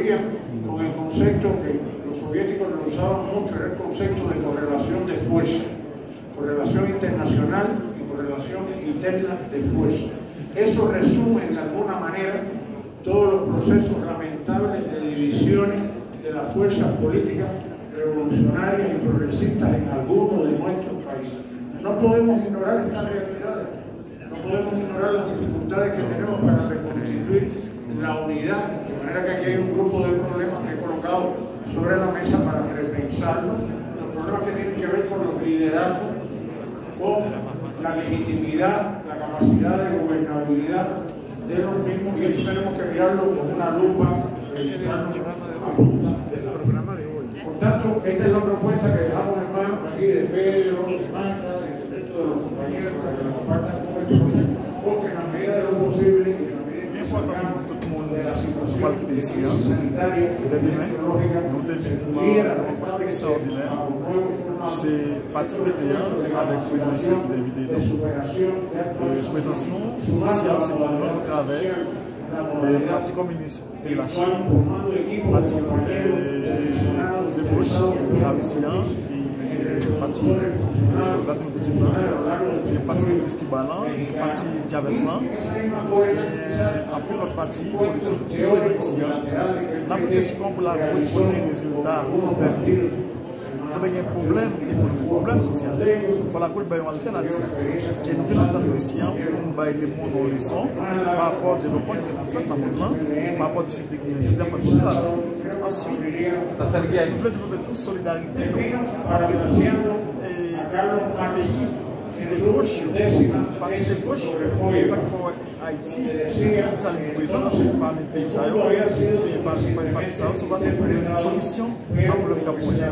vivían con el concepto que los soviéticos lo usaban mucho, era el concepto de correlación de fuerza, correlación internacional y correlación interna de fuerza. Eso resume de alguna manera todos los procesos lamentables de divisiones de las fuerzas políticas revolucionarias y progresistas en algunos de nuestros países. No podemos ignorar estas realidades, no podemos ignorar las dificultades que tenemos para reconstituir la unidad, de manera que aquí hay un grupo de problemas que he colocado sobre la mesa para repensarlos, los problemas que tienen que ver con los liderazgos, con la legitimidad, la capacidad de gobernabilidad de los mismos, y esto tenemos que mirarlo con una lupa a punta de la programa de hoy. Por tanto, esta es la propuesta que dejamos en manos aquí de Pedro, de Magda, del resto de los compañeros para que la compartan con el proyecto, porque en la medida de lo posible y en la medida de la situación sanitaria y epidemiológica, extraordinaire. C'est participer avec présence d'invités. Présence nous, ici, c'est pour notre travail. Le Parti communiste et la Chine, Parti de gauche, Ravissien, et Parti Vladimir Poutine, et Parti communiste cubain, et Parti Diaveslan, et après notre parti politique qui est présent ici. Nous avons réfléchi pour la résultat au peuple. Nous avons un problème social. Il faut qu'on ait une alternative. Et nous devons entendre ici pour nous les mots dans les sons par rapport au développement qui est fait dans le monde, par rapport aux difficultés que nous avons. Ensuite, nous devons développer toute solidarité après tout pays de gauche, parti de gauche, c'est ça qu'il faut Haïti, c'est ça le présent parmi les pays et parmi les partis, ça va être une solution à problème de projet.